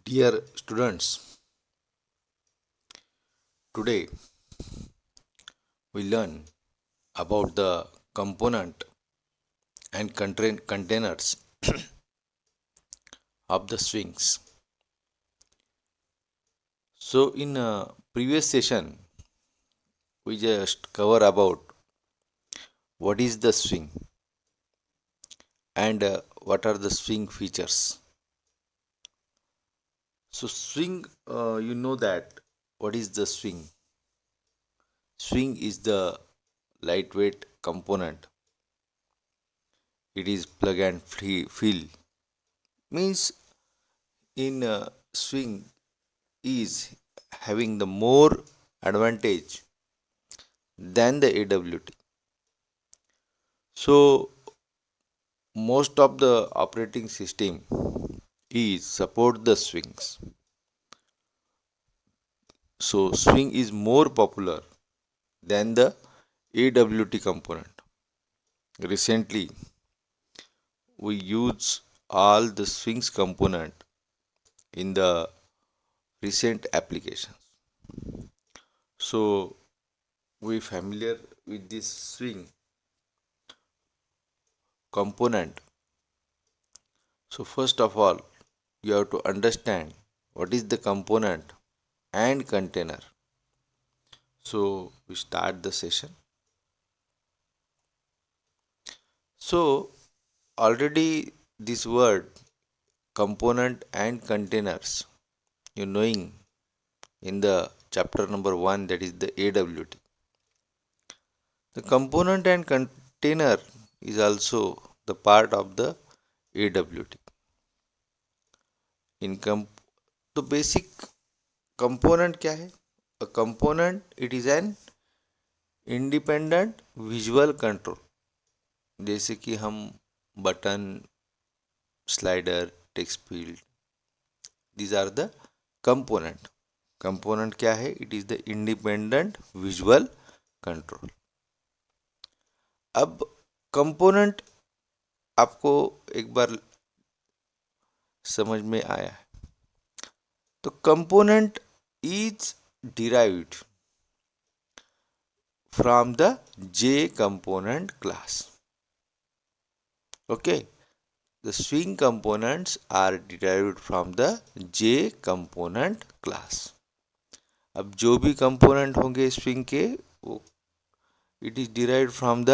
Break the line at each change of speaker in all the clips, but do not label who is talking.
Dear students, today we learn about the component and containers of the swings. So in a previous session we just cover about what is the swing and what are the swing features. So swing, you know that what is the swing? Swing is the lightweight component. It is plug and fill. Means in swing is having the more advantage than the AWT. So most of the operating system is support the swings. So swing is more popular than the AWT component. Recently we use all the swings component in the recent applications. So we familiar with this swing component. So first of all you have to understand what is the component and container. So we start the session. So already this word component and containers you knowing in the chapter number 1, that is the AWT. The component and container is also the part of the AWT. In तो basic component क्या है? A component, it is an independent visual control. जैसे कि हम button, slider, text field, these are the component. Component क्या है? It is the independent visual control. अब component आपको एक बार समझ में आया है. तो component is derived from the J component class. Okay, the swing components are derived from the J component class. अब जो भी कंपोनेंट होंगे स्विंग के वो it is derived from the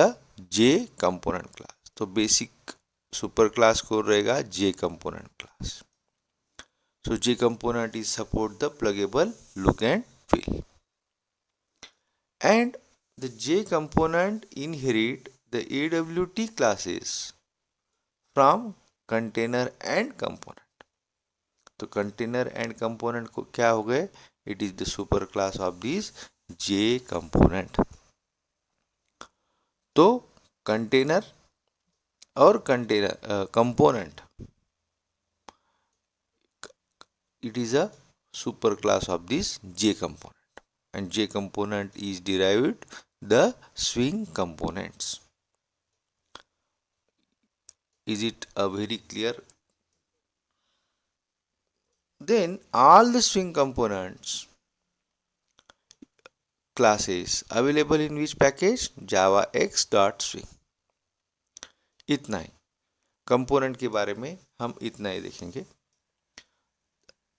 J component class. तो बेसिक सुपर क्लास को रहेगा J component class. So J component is support the pluggable look and feel, and the J component inherit the AWT classes from container and component. तो container and component को क्या हो गए? It is the super class of this J component. तो container और container component it is a super class of this J component, and J component is derived the swing components. Is it a very clear? Then all the swing components classes available in which package? javax.swing. इतना ही component के बारे में हम इतना ही देखेंगे.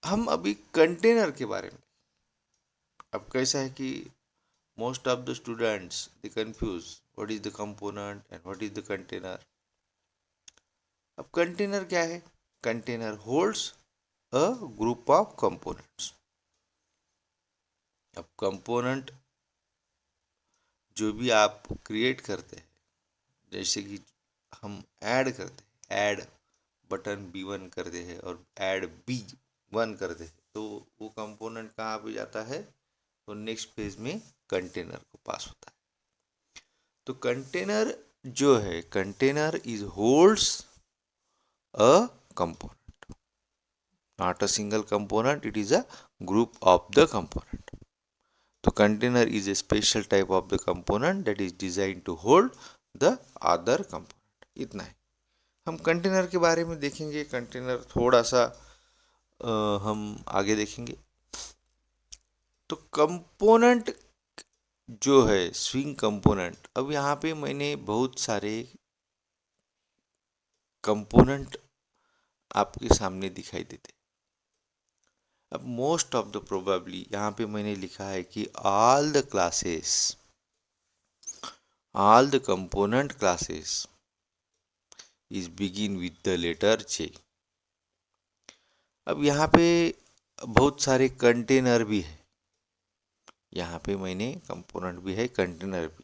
हम अभी container के बारे में. अब कैसा है कि most of the students they confuse what is the component and what is the container. अब कंटेनर क्या है? Container holds a group of components. अब कंपोनेंट जो भी आप क्रिएट करते हैं, जैसे कि हम ऐड करते हैं, ऐड बटन B1 करते हैं और ऐड B1 करते हैं, तो वो कंपोनेंट कहाँ पे जाता है? तो नेक्स्ट पेज में कंटेनर को पास होता है. तो कंटेनर जो है, container is holds a component, not a single component, it is a group of the component. तो container is a special type of the component that is design to hold the other component. इतना है. हम container के बारे में देखेंगे. Container थोड़ा सा हम आगे देखेंगे। तो कंपोनेंट जो है स्विंग कंपोनेंट, अब यहाँ पे मैंने बहुत सारे कंपोनेंट आपके सामने दिखाई देते। अब मोस्ट ऑफ द प्रोबेबली यहाँ पे मैंने लिखा है कि all the component classes is begin with the letter J। अब यहाँ पे बहुत सारे कंटेनर भी है, यहाँ पे मैंने कंपोनेंट भी है, कंटेनर भी।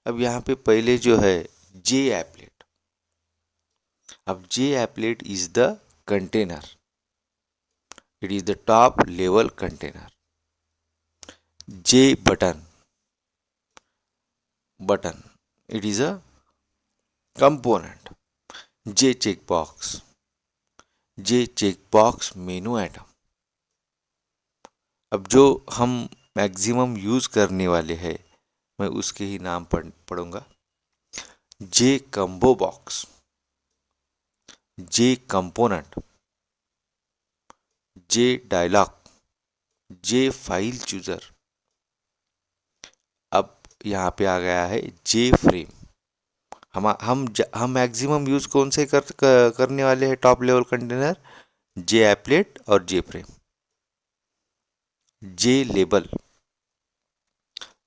अब यहाँ पे पहले जो है जे एप्लेट। अब J applet is the container, it is the top level container. J button it is a component. J checkbox menu item. अब जो हम मैक्सिमम यूज करने वाले हैं मैं उसके ही नाम पढ़ूंगा। जे कंबो बॉक्स, जे कंपोनेंट, जे डायलॉग, जे फाइल चूजर। अब यहाँ पे आ गया है जे फ्रेम। हम मैक्सिमम यूज कौन से करने वाले हैं टॉप लेवल कंटेनर? जे एप्लेट और जे फ्रेम। जे लेबल,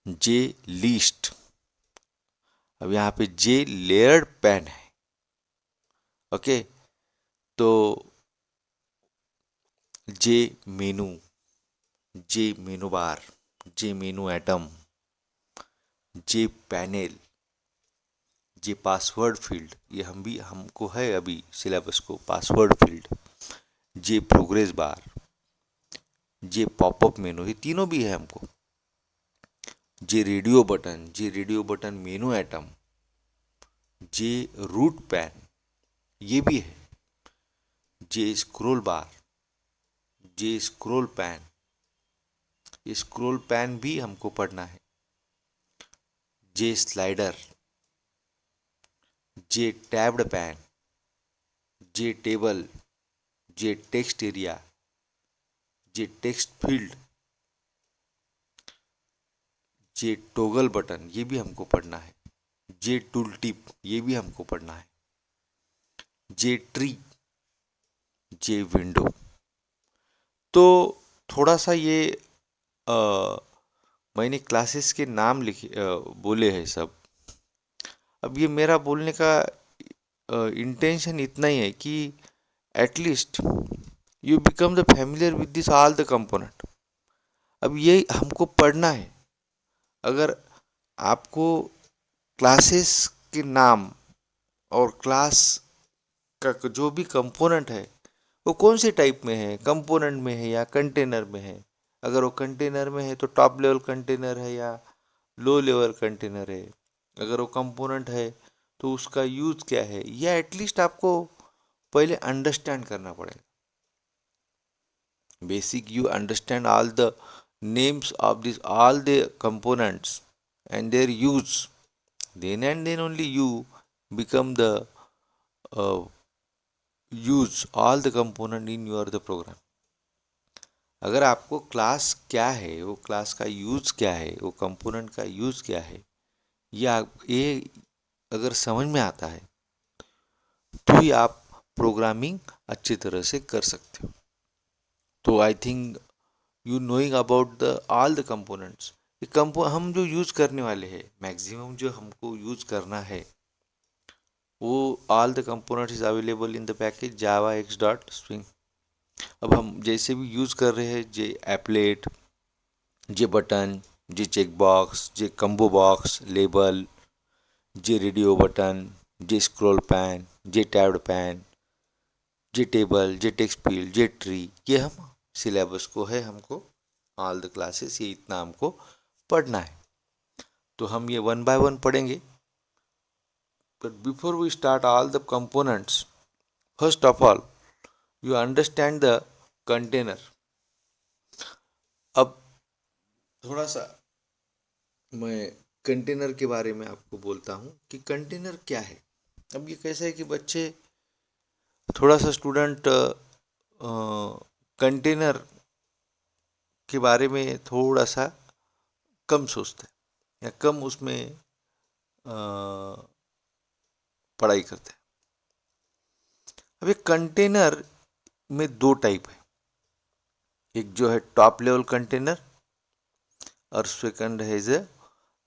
जे लिस्ट। अब यहाँ पे जे लेयर्ड पैन है। ओके, तो जे मेनू, जे मेनू बार, जे मेनू आइटम, जे पैनल, जे पासवर्ड फील्ड, ये हमको है अभी सिलेबस को password field. J progress bar, J popup menu, ये तीनों भी है हमको। J radio button menu item, J root pane, ये भी है। J scroll bar, J scroll pane, ये स्क्रॉल पैन भी हमको पढ़ना है। J slider, J tabbed pane, J table, J text area, J text field, J toggle button, ये भी हमको पढ़ना है। जे टूल टिप, ये भी हमको पढ़ना है। जे ट्री, जे विंडो। तो थोड़ा सा ये आ, मैंने क्लासेस के नाम लिखे बोले हैं सब। अब ये मेरा बोलने का इंटेंशन इतना ही है कि at least you become the familiar with this all the component. अब ये हमको पढ़ना है। अगर आपको क्लासेस के नाम और क्लास का जो भी कंपोनेंट है वो कौन से टाइप में है, कंपोनेंट में है या कंटेनर में है। अगर वो कंटेनर में है तो टॉप लेवल कंटेनर है या लो लेवल कंटेनर है। अगर वो कंपोनेंट है तो उसका यूज क्या है, या एटलीस्ट आपको पहले अंडरस्टैंड करना पड़ेगा। Basic you understand all the names of these all the components and their use, then and then only you become the uh, use all the component in your the program। अगर आपको class क्या है, वो class का use क्या है, वो component का यूज क्या है, ये अगर समझ में आता है तो ही आप प्रोग्रामिंग अच्छी तरह से कर सकते हो। तो I think you knowing about the all the components. हम जो यूज करने वाले हैं, मैक्सिमम जो हमको यूज करना है, वो all the components is available in the package Java x dot swing. अब हम जैसे भी यूज कर रहे हैं, जे एप्लेट, जे बटन, जे चेक बॉक्स, जे कंबो बॉक्स लेबल, जे रेडियो बटन, जे स्क्रॉल पैन, जे tabbed pane, J table, J text field, जे tree, ये हम syllabus को है हमको ऑल द क्लासेस, ये इतना हमको पढ़ना है। तो हम ये वन बाय वन पढ़ेंगे। But before we start all the components, first of all you understand the container. अब थोड़ा सा मैं कंटेनर के बारे में आपको बोलता हूँ कि कंटेनर क्या है। अब ये कैसा है कि बच्चे, थोड़ा सा स्टूडेंट कंटेनर के बारे में थोड़ा सा कम सोचते हैं या कम उसमें पढ़ाई करते हैं। अब ये कंटेनर में दो टाइप है, एक जो है टॉप लेवल कंटेनर और सेकंड है is a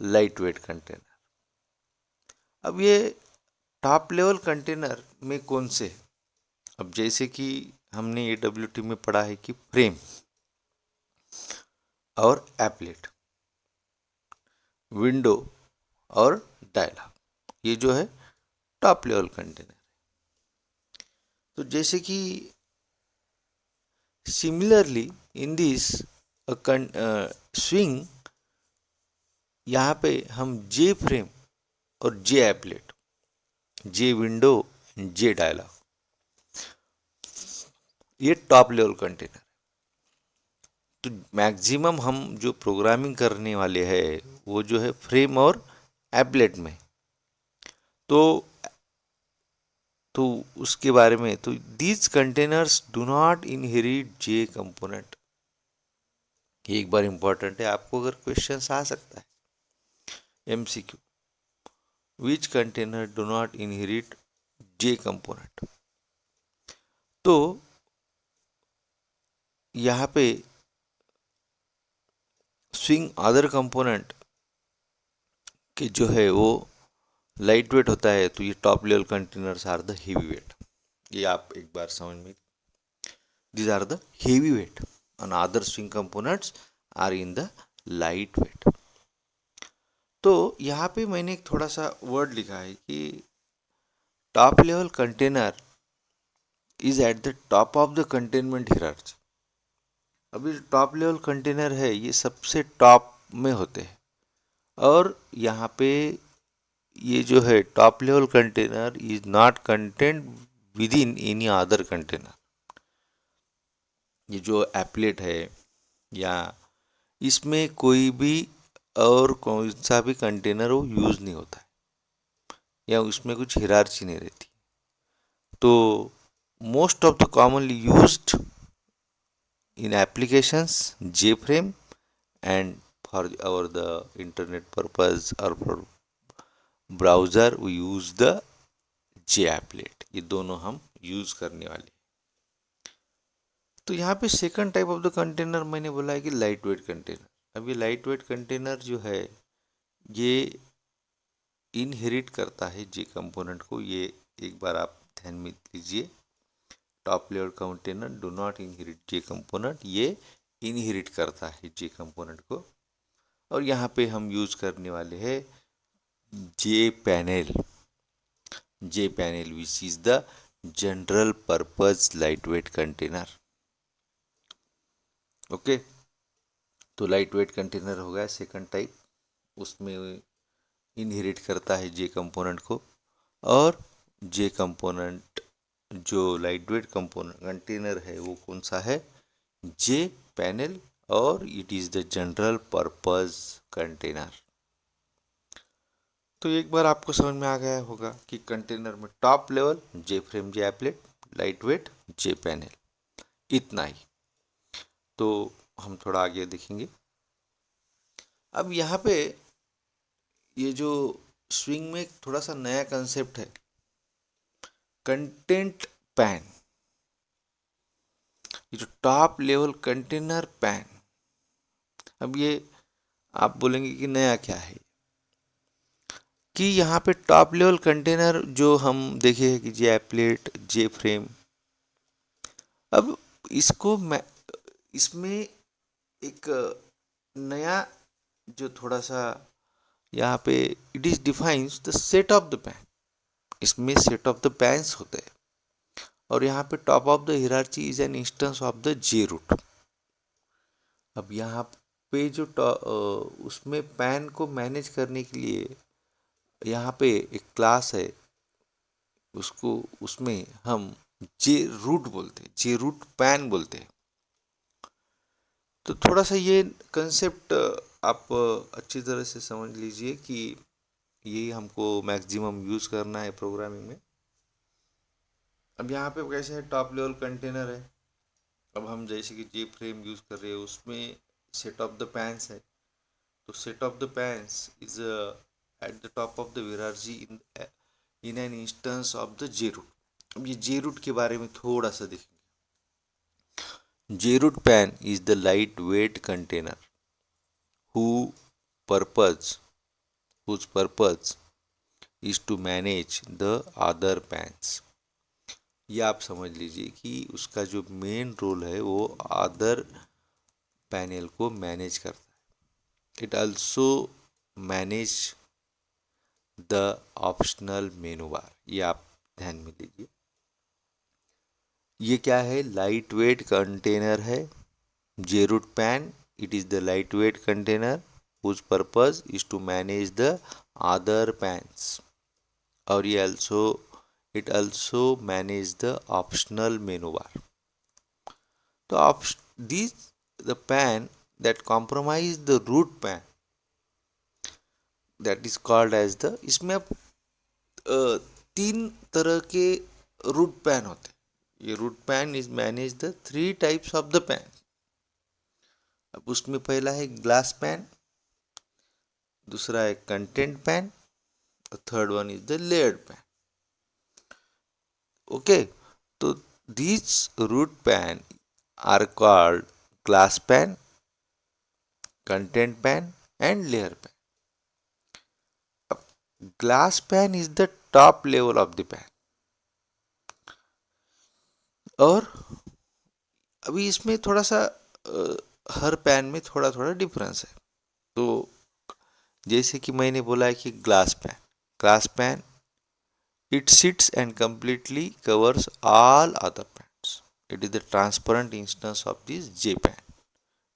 light weight container. अब ये टॉप लेवल कंटेनर में कौन से है? अब जैसे कि हमने AWT में पढ़ा है कि फ्रेम और एप्लेट, विंडो और डायलॉग, ये जो है टॉप लेवल कंटेनर। तो जैसे कि सिमिलरली इन दिस स्विंग, यहाँ पे हम जे फ्रेम और जे एप्लेट, जे विंडो, जे डायलॉग, ये टॉप लेवल कंटेनर। तो मैक्सिमम हम जो प्रोग्रामिंग करने वाले हैं वो जो है फ्रेम और एप्लेट में। तो उसके बारे में, तो these containers do not inherit J component. ये एक बार इंपॉर्टेंट है, आपको अगर क्वेश्चन आ सकता है MCQ, which container do not inherit J component. तो यहाँ पे स्विंग अदर कंपोनेंट के जो है वो लाइट वेट होता है, तो ये top level containers are the heavy weight. ये आप एक बार समझ में, these are the heavy weight and other swing components are in the light weight। तो यहाँ पे मैंने एक थोड़ा सा वर्ड लिखा है कि top level container is at the top of the containment hierarchy. अभी टॉप लेवल कंटेनर है ये सबसे टॉप में होते हैं, और यहाँ पे ये जो है top level container is not content with in any other container. ये जो एप्लेट है या इसमें कोई भी और कौन सा भी कंटेनर वो यूज़ नहीं होता है या उसमें कुछ हिरार्ची नहीं रहती। तो most of the commonly used in applications J frame, and for our the internet purpose और for browser we use the J applet. ये दोनों हम यूज़ करने वाले। तो यहाँ पे second type of the container मैंने बोला है कि लाइट वेट कंटेनर। अब ये लाइट वेट कंटेनर जो है ये इनहेरिट करता है जे कंपोनेंट को। ये एक बार आप ध्यान में लीजिए, top level container do not inherit J component, ये इनहेरिट करता है जे कंपोनेंट को। और यहाँ पे हम यूज करने वाले हैं J panel, J panel which is the general purpose light weight container. Okay, तो लाइट वेट कंटेनर हो गया सेकंड टाइप, उसमें इनहेरिट करता है जे कंपोनेंट को। और जे कंपोनेंट जो लाइट वेट कंपोनेंट कंटेनर है वो कौन सा है? जे पैनल, और it is the general purpose container. तो एक बार आपको समझ में आ गया होगा कि कंटेनर में टॉप लेवल जे फ्रेम, जे एप्लेट, लाइट वेट, जे पैनल, इतना ही। तो हम थोड़ा आगे देखेंगे। अब यहाँ पे ये जो स्विंग में थोड़ा सा नया कंसेप्ट है, कंटेंट पैन। ये जो टॉप लेवल कंटेनर पैन, अब ये आप बोलेंगे कि नया क्या है, कि यहाँ पे टॉप लेवल कंटेनर जो हम देखे हैं कि जे एप्लेट, जे फ्रेम, अब इसको मैं इसमें एक नया जो थोड़ा सा यहाँ पे it is defines the set of the pane. इसमें सेट ऑफ द पैन्स होते हैं, और यहाँ पे top of the hierarchy is an instance of the J root. अब यहाँ पे जो उसमें पैन को मैनेज करने के लिए यहाँ पे एक क्लास है, उसको उसमें हम जे रूट बोलते हैं, जे रूट पैन बोलते हैं। तो थोड़ा सा ये कंसेप्ट आप अच्छी तरह से समझ लीजिए कि ये हमको मैक्सिमम यूज़ करना है प्रोग्रामिंग में। अब यहाँ पे कैसे है, टॉप लेवल कंटेनर है, अब हम जैसे कि जे फ्रेम यूज़ कर रहे हैं, उसमें सेट ऑफ द पैंस है, तो set of the panes is at the top of the hierarchy in an instance of the J root. अब ये जे रूट के बारे में थोड़ा सा देखेंगे। J root pane is the light weight container who purpose whose purpose is to manage the other pans। ये आप समझ लीजिए कि उसका जो मेन रोल है वो अदर पैनल को मैनेज करता है। It also manage the optional मेनू बार। ये आप ध्यान में लीजिए। ये क्या है? लाइट वेट कंटेनर है J root pane. It is the light weight container whose purpose is to manage the other pans। और ये it also manage the optional menu bar। तो these the pan that compromise the root pan that is called as the, इसमें अब तीन तरह के root pan होते हैं। ये root pane is manage the three types of the pane. अब उसमें पहला है ग्लास पैन, दूसरा है कंटेंट पैन, और third one is the layered pane. Okay, तो these root pan are called glass pan, content pan and layer pan। Glass pan is the top level of the pan। और अभी इसमें थोड़ा सा हर pan में थोड़ा थोड़ा डिफरेंस है। तो जैसे कि मैंने बोला है कि glass pan it sits and completely covers all other pans। It is the transparent instance of this J pan।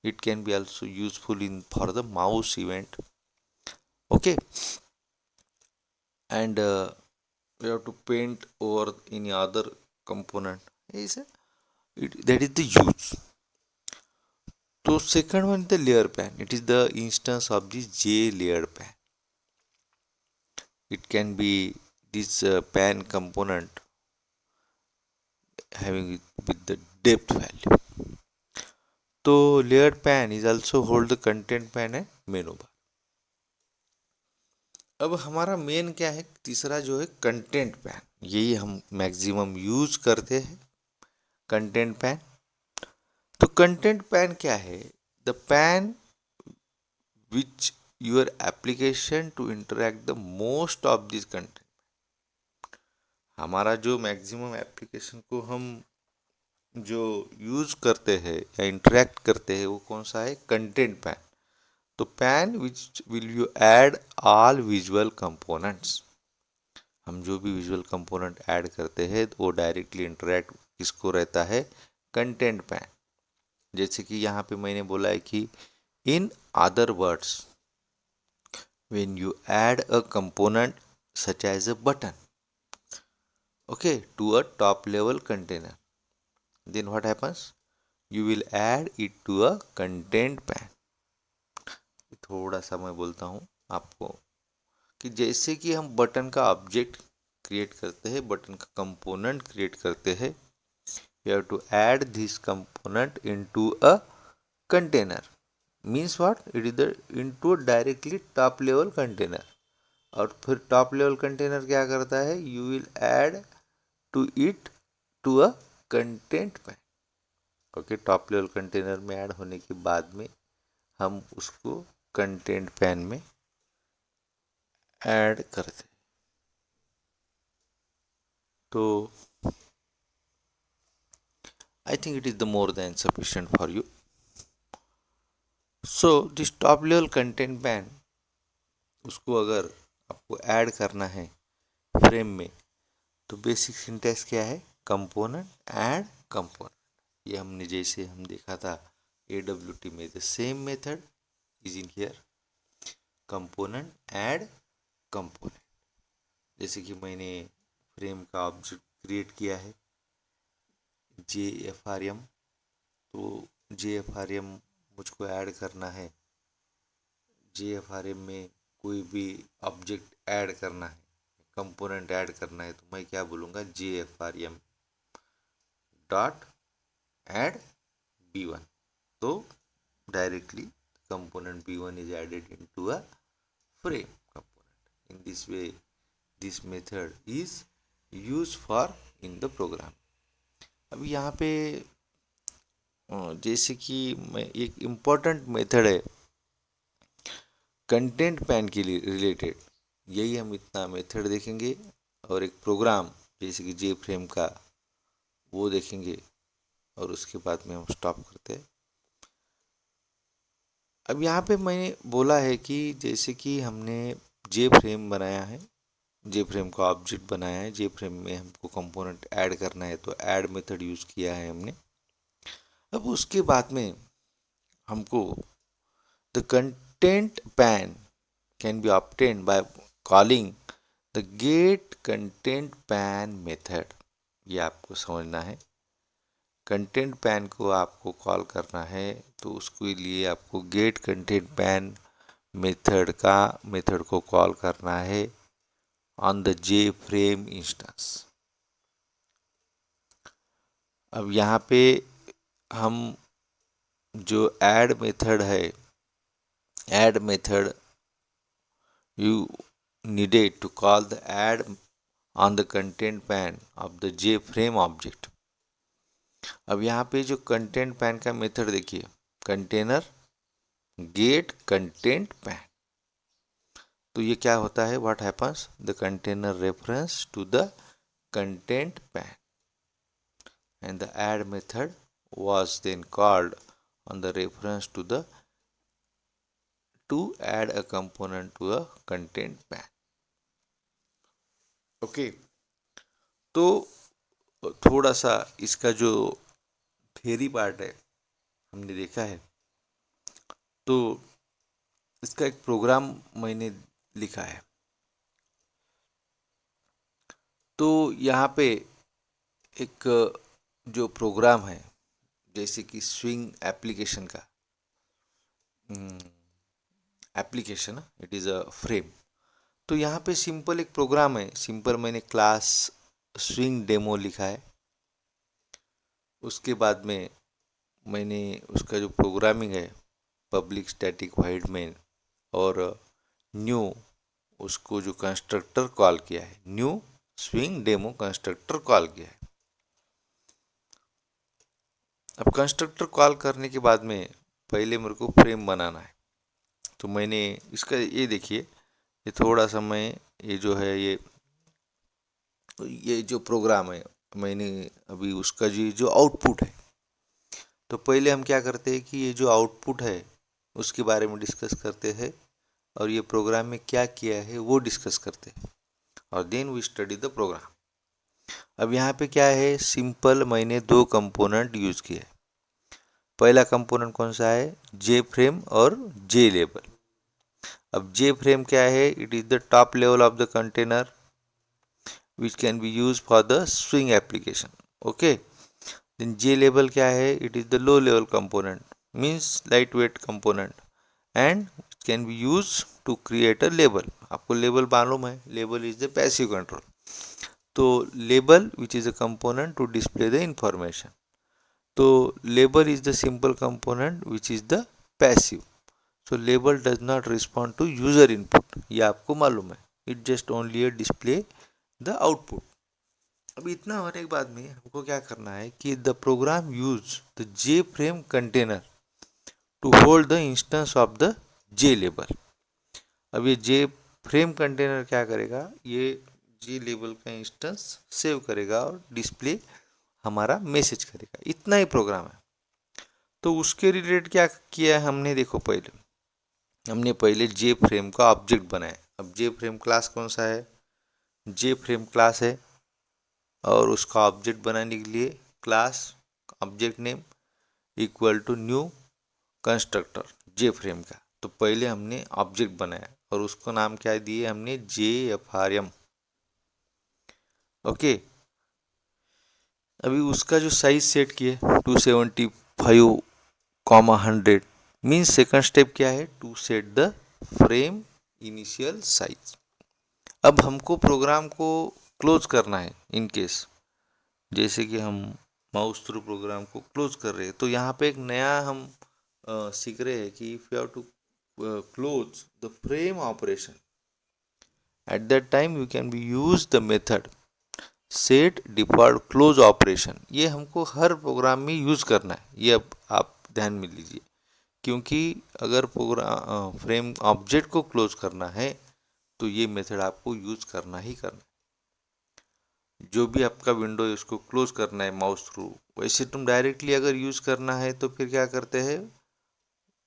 It can be also useful in for the mouse event। Okay, and we have to paint over any other component is that is the use। So second one is the layer pan। It is the instance of the J layered pan। It can be this pan component having with the depth value। तो layered pan is also hold the content pan and menu bar। अब हमारा main क्या है? तीसरा जो है content pan, यही हम मैक्सिमम यूज करते हैं, कंटेंट पैन। तो कंटेंट पैन क्या है? The pane which your application to interact the most of this content. हमारा जो मैक्सिमम एप्लीकेशन को हम जो यूज करते हैं या इंटरेक्ट करते हैं वो कौन सा है? Content pane. तो pane which will you add all visual components. हम जो भी विजुअल कंपोनेंट ऐड करते हैं तो वो डायरेक्टली इंटरेक्ट किसको रहता है? Content pan. जैसे कि यहाँ पे मैंने बोला है कि in other words when you add a component such as a button, okay, to a top level container, then what happens? You will add it to a content pan। थोड़ा सा मैं बोलता हूँ आपको कि जैसे कि हम बटन का ऑब्जेक्ट क्रिएट करते हैं, बटन का कंपोनेंट क्रिएट करते हैं, you have to add this component into a container। means what? It is the into directly top level container। और फिर टॉप लेवल कंटेनर क्या करता है? You will add to it to a content pane. Okay, top level container में add होने के बाद में हम उसको कंटेंट पैन में ऐड करते हैं। तो I think it is the more than sufficient for you. So this top level content pan, उसको अगर आपको ऐड करना है फ्रेम में, तो बेसिक सिंटेक्स क्या है? Component add component. ये हमने जैसे हम देखा था AWT में, the same method is in here, component add component. जैसे कि मैंने फ्रेम का ऑब्जेक्ट क्रिएट किया है JFRM, तो JFRM मुझको ऐड करना है, JFRM में कोई भी ऑब्जेक्ट ऐड करना है, कंपोनेंट ऐड करना है, तो मैं क्या बोलूँगा? JFRM dot add B1. तो directly component B1 is added into a frame component. In this way, this method is used for in the program. अब यहाँ पे जैसे कि मैं एक इम्पोर्टेंट मेथड है कंटेंट पैन के लिए रिलेटेड, यही हम इतना मेथड देखेंगे और एक प्रोग्राम जैसे कि जे फ्रेम का वो देखेंगे और उसके बाद में हम स्टॉप करते हैं। अब यहाँ पे मैंने बोला है कि जैसे कि हमने जे फ्रेम बनाया है, जे फ्रेम का ऑब्जेक्ट बनाया है, जे फ्रेम में हमको कंपोनेंट ऐड करना है तो ऐड मेथड यूज़ किया है हमने। अब उसके बाद में हमको the content pane can be obtained by calling the get content pane method. ये आपको समझना है, कंटेंट पैन को आपको कॉल करना है तो उसके लिए आपको गेट कंटेंट पैन मेथड को कॉल करना है on the J frame instance. अब यहाँ पे हम जो ऐड मेथड है, add method you needed to call the add on the content pan of the JFrame object। अब यहाँ पे जो कंटेंट पैन का मेथड देखिए, कंटेनर गेट कंटेंट पैन, तो ये क्या होता है, what happens, the container reference to the content pane and the add method was then called on the reference to add a component to a content pan। Okay, तो थोड़ा सा इसका जो थ्योरी पार्ट है हमने देखा है, तो इसका एक प्रोग्राम मैंने लिखा है। तो यहाँ पे एक जो प्रोग्राम है जैसे कि स्विंग एप्लीकेशन का application, it is a frame. तो यहाँ पे सिंपल एक प्रोग्राम है, सिंपल मैंने क्लास स्विंग डेमो लिखा है। उसके बाद में मैंने उसका जो प्रोग्रामिंग है पब्लिक स्टैटिक वाइड मेन और न्यू उसको जो कंस्ट्रक्टर कॉल किया है, new swing demo constructor call किया है। अब कंस्ट्रक्टर कॉल करने के बाद में पहले मेरे को फ्रेम बनाना है, तो मैंने इसका ये देखिए, ये थोड़ा सा मैं ये जो है ये जो प्रोग्राम है मैंने अभी उसका जो आउटपुट है, तो पहले हम क्या करते हैं कि ये जो आउटपुट है उसके बारे में डिस्कस करते हैं और ये प्रोग्राम में क्या किया है वो डिस्कस करते हैं और then we study the program. अब यहाँ पे क्या है, सिंपल मैंने दो कंपोनेंट यूज़ किए। पहला कंपोनेंट कौन सा है, जे फ्रेम और जे लेबल। अब जे फ्रेम क्या है, it is the top level of the container which can be use for the swing application. Okay, then J label क्या है, it is the low level component, means light weight component and can be use to create a label. आपको label मालूम है, label is the passive control. तो label which is a component to display the information. तो label is the simple component which is the passive. So label does not respond to user input, ये आपको मालूम है, it just only display the output. अब इतना होने के बाद में हमको क्या करना है कि the program use the J frame container to hold the instance of the J label. अब ये जे फ्रेम कंटेनर क्या करेगा, ये जे लेबल का इंस्टेंस सेव करेगा और डिस्प्ले हमारा मैसेज करेगा। इतना ही प्रोग्राम है। तो उसके रिलेटेड क्या किया है हमने, देखो हमने पहले जे फ्रेम का ऑब्जेक्ट बनाया। अब जे फ्रेम क्लास कौन सा है, जे फ्रेम क्लास है और उसका ऑब्जेक्ट बनाने के लिए class object name equal to new constructor J frame का। तो पहले हमने ऑब्जेक्ट बनाया और उसको नाम क्या दिए हमने, JFRM। ओके, अभी उसका जो साइज सेट किए 275,100 मीन्स सेकंड स्टेप क्या है, to set the frame initial size. अब हमको प्रोग्राम को क्लोज करना है इन केस, जैसे कि हम माउस थ्रू प्रोग्राम को क्लोज कर रहे हैं। तो यहाँ पे एक नया हम सीख रहे हैं कि if you have to close the frame operation, at that time you can be use the method set default close operation. ये हमको हर प्रोग्राम में यूज करना है, ये अब आप ध्यान में लीजिए। क्योंकि अगर प्रोग्राम फ्रेम ऑब्जेक्ट को क्लोज करना है तो ये मेथड आपको यूज करना ही करना है। जो भी आपका विंडो है उसको क्लोज करना है माउस थ्रू। वैसे तुम डायरेक्टली अगर यूज करना है तो फिर क्या करते हैं,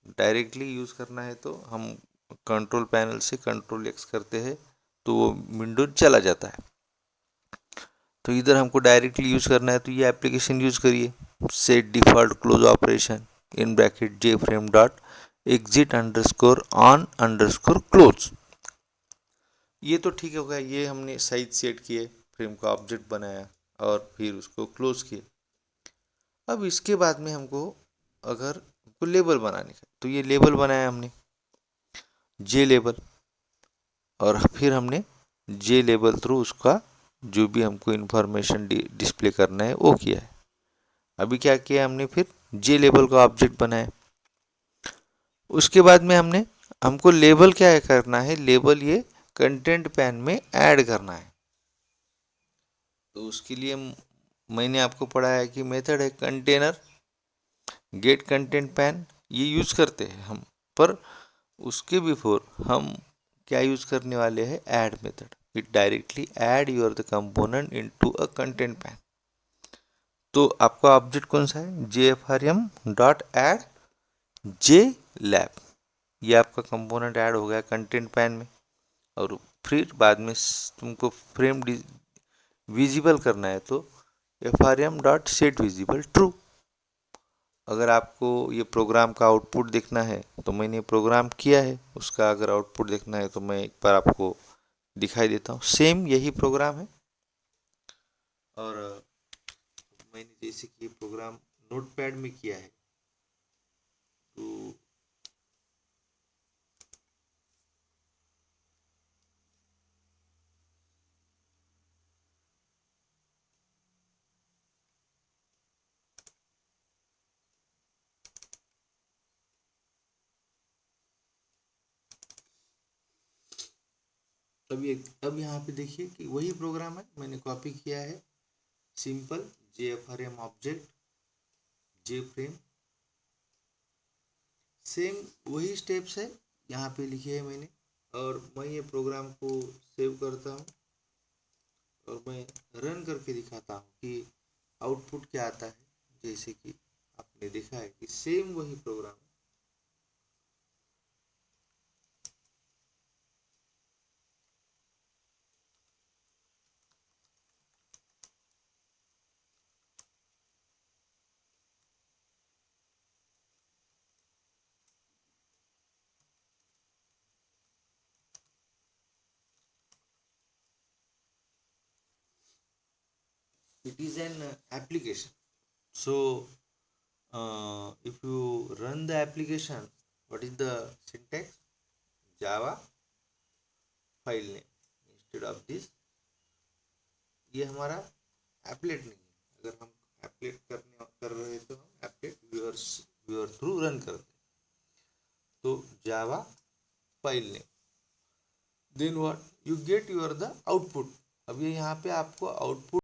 डायरेक्टली यूज करना है तो हम कंट्रोल पैनल से कंट्रोल एक्स करते हैं तो वो विंडो चला जाता है। तो इधर हमको डायरेक्टली यूज करना है तो ये एप्लीकेशन यूज करिए, set default close operation in bracket J frame dot exit underscore on underscore close. ये तो ठीक हो गया, ये हमने साइज सेट किए, फ्रेम का ऑब्जेक्ट बनाया और फिर उसको क्लोज किए। अब इसके बाद में हमको अगर हमको लेबल बनाने का, तो ये लेबल बनाया हमने जे लेबल, और फिर हमने जे लेबल थ्रू उसका जो भी हमको इन्फॉर्मेशन डिस्प्ले करना है वो किया है। अभी क्या किया हमने, फिर जे लेबल का ऑब्जेक्ट बनाया। उसके बाद में हमको लेबल क्या करना है, लेबल ये कंटेंट पैन में ऐड करना है। तो उसके लिए मैंने आपको पढ़ाया कि मेथड है कंटेनर गेट कंटेंट पैन, ये यूज करते हैं हम। पर उसके बिफोर हम क्या यूज करने वाले हैं, add method. It directly add your the component into a content pane. तो आपका ऑब्जेक्ट कौन सा है, J F R M dot add J lab. ये आपका कंपोनेंट ऐड हो गया कंटेंट पैन में। और फिर बाद में तुमको फ्रेम विजिबल करना है तो F R M dot set visible true. अगर आपको ये प्रोग्राम का आउटपुट देखना है तो मैंने प्रोग्राम किया है, उसका अगर आउटपुट देखना है तो मैं एक बार आपको दिखाई देता हूँ। सेम यही प्रोग्राम है, और मैंने जैसे कि प्रोग्राम नोटपैड में किया है तो अब यहाँ पे देखिए कि वही प्रोग्राम है, मैंने कॉपी किया है। Simple J F R M object J frame, same वही स्टेप्स है यहाँ पे लिखे हैं मैंने। और मैं ये प्रोग्राम को सेव करता हूँ और मैं रन करके दिखाता हूँ कि आउटपुट क्या आता है। जैसे कि आपने देखा है कि सेम वही programme. It is an application. So if you run the application, what is the syntax? Java file name instead of this। ये हमारा एप्लेट नहीं है। अगर हम एप्लेट कर रहे तो हम एप्लेट व्यूअर थ्रू रन करते। तो Java file name, then what you get your the output. अब ये यहाँ पे आपको आउटपुट